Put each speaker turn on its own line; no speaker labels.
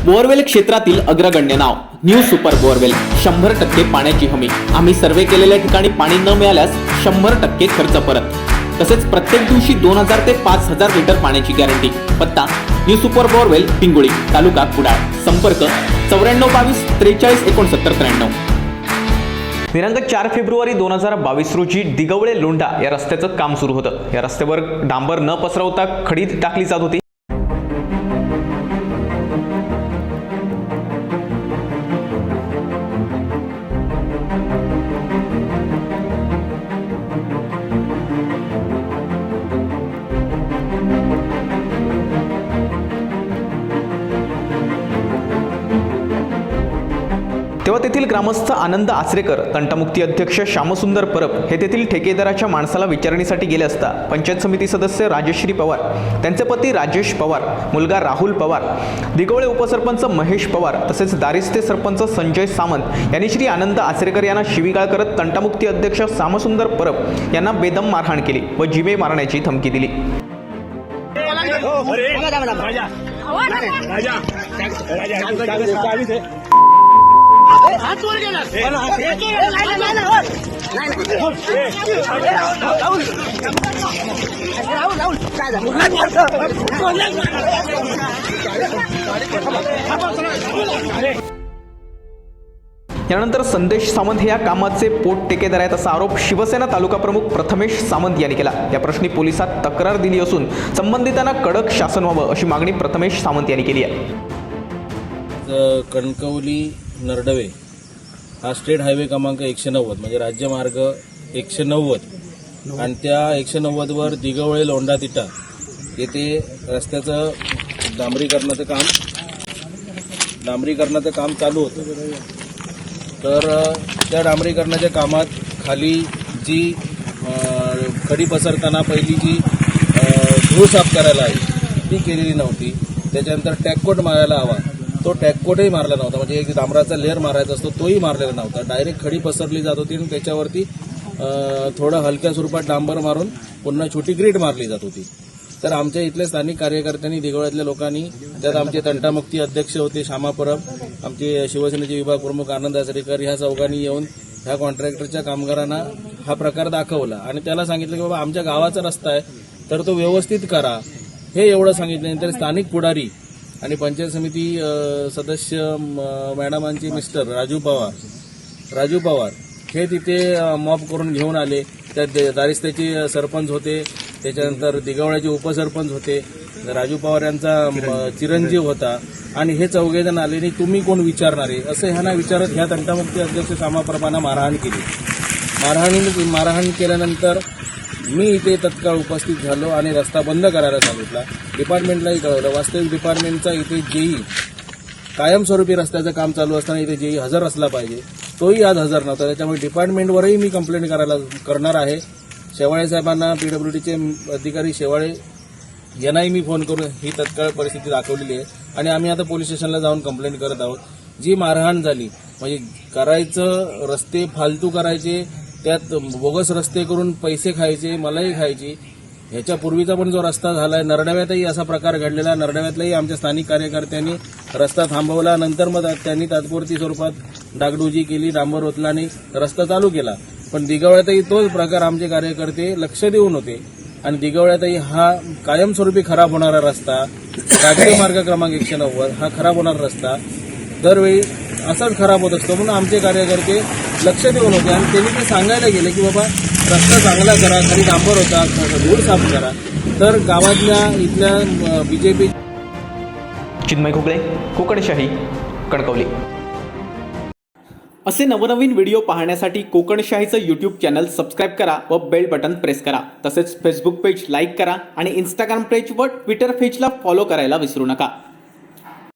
Borewell क्षेत्रातील अग्रगण्य नाव new super borewell. 100% पाण्याची हमी. आम्ही सर्वे केलेल्या ठिकाणी पाणी न मिळाल्यास 100% खर्च परत. तसेच प्रत्येक दिवशी 2000 ते 5000 लिटर पाण्याची गॅरंटी. पत्ता न्यू सुपर बोअरवेल, पिंगुळी, तालुका कुडाळ. संपर्क 9422 43 69 93. दिनांक 4 फेब्रुवारी 2022 रोजी दिगवळे लोंढा या रस्त्याचं काम सुरू होतं. या रस्त्यावर डांबर न पसरवता खडी टाकली जात होती. तेव्हा तेथील ग्रामस्थ आनंद आचरेकर, तंटामुक्ती अध्यक्ष श्यामसुंदर परब हे तेथील ठेकेदाराच्या माणसाला विचारणीसाठी गेले असता पंचायत समिती सदस्य राजश्री पवार, त्यांचे पती राजेश पवार, मुलगा राहुल पवार, दिगवळे उपसरपंच महेश पवार तसेच दारिस्ते सरपंच संजय सामंत यांनी श्री आनंद आचरेकर यांना शिवीगाळ करत तंटामुक्ती अध्यक्ष श्यामसुंदर परब यांना बेदम मारहाण केली व जिवे मारण्याची धमकी दिली. यानंतर संदेश सामंत हे या कामाचे पोट ठेकेदार आहेत असा आरोप शिवसेना तालुका प्रमुख प्रथमेश सामंत यांनी केला. या प्रश्नी पोलिसात तक्रार दिली असून संबंधितांना कडक शासन व्हावं अशी मागणी प्रथमेश सामंत यांनी केली आहे.
कणकवली नरडवे हा स्टेट हायवे क्रमांक 190 म्हणजे राज्य मार्ग 190 आणि त्या 190 वर दिगवळे लोंढा तिटा येथे रस्त्याचं डांबरीकरणाचं काम चालू होतं. तर त्या डांबरीकरणाच्या कामात खाली जी खडी पसरताना पहिली जी धूळ साफ करायला आहे ती केलेली नव्हती. त्याच्यानंतर टॅककोट मारायला हवा, तो टॅककोटही मारला नव्हता. म्हणजे एक डांबराचा लेअर मारायचा असतो तोही मारलेला नव्हता. डायरेक्ट खडी पसरली जात होती आणि त्याच्यावरती थोडं हलक्या स्वरूपात डांबर मारून पुन्हा छोटी ग्रीड मारली जात होती. तर आमच्या इथल्या स्थानिक कार्यकर्त्यांनी, दिगवळ्यातल्या लोकांनी, त्यात आमचे तंटामुक्ती अध्यक्ष होते श्यामा परब, आमचे शिवसेनेचे विभाग प्रमुख आनंद आचरेकर, ह्या चौघांनी येऊन ह्या कॉन्ट्रॅक्टरच्या कामगारांना हा प्रकार दाखवला आणि त्याला सांगितलं की बाबा आमच्या गावाचा रस्ता आहे तर तो व्यवस्थित करा, हे एवढं सांगितल्यानंतर स्थानिक पुढारी आणि पंचायत समिती सदस्य मॅडमांचे मिस्टर राजू पवार हे तिथे मॉब करून घेऊन आले. त्यात दारिस्त्याचे सरपंच होते, त्याच्यानंतर दिगवळ्याचे उपसरपंच होते, राजू पवार यांचा चिरंजीव होता आणि हे चौघेजण आले आणि तुम्ही कोण विचारणारे असं ह्यांना विचारत ह्या तंटामुक्ती अध्यक्ष श्यामाप्रभांना मारहाण केली. मारहाण केल्यानंतर मी इथे तत्काळ उपस्थित झालो आणि रस्ता बंद करायला सांगितला. डिपार्टमेंटलाही कळवलं. वास्तविक डिपार्टमेंटचा इथे जेई कायमस्वरूपी रस्त्याचं काम चालू असताना इथे जेई हजर असला पाहिजे, तोही आज हजर नव्हता. त्याच्यामुळे डिपार्टमेंटवरही मी कंप्लेंट करणार आहे. शेवाळे साहेबांना, पीडब्ल्यूडीचे अधिकारी शेवाळे यांनाही मी फोन करून ही तत्काळ परिस्थिती दाखवलेली आहे आणि आम्ही आता पोलीस स्टेशनला जाऊन कंप्लेंट करत आहोत. जी मारहाण झाली म्हणजे करायचं रस्ते फालतू करायचे, त्यात बोगस रस्ते करून पैसे खायचे, मलाई खायची. ह्याच्यापूर्वीचा पण जो रस्ता झालाय नरडव्यातही असा प्रकार घडलेला. नरडव्यातलाही आमच्या स्थानिक कार्यकर्त्यांनी रस्ता थांबवला. नंतर मग त्यांनी तात्पुरती स्वरूपात डागडुजी केली, डांबर ओतला आणि रस्ता चालू केला. पण दिगवळ्यातही तोच प्रकार आमचे कार्यकर्ते लक्ष देऊन होते आणि दिगवळ्यातही हा कायमस्वरूपी खराब होणारा रस्ता, राज्य मार्ग क्रमांक 190 हा खराब होणारा रस्ता दरवेळी असाच खराब होत असतो. म्हणून आमचे कार्यकर्ते लक्ष देऊन होते आणि त्यांनी ते सांगायला गेले की बाबा रस्ता चांगला करा, खाली डांबर होता, धूळ साफ करा. तर गावातल्या इथल्या बीजेपी
चिन्मय घुगळे, कोकणशाही, कणकवली. असे नवनवीन व्हिडिओ पाहण्यासाठी कोकणशाहीचं यूट्यूब चॅनल सबस्क्राईब करा व बेल बटन प्रेस करा. तसेच फेसबुक पेज लाईक करा आणि इंस्टाग्राम पेज व ट्विटर पेजला फॉलो करायला विसरू नका.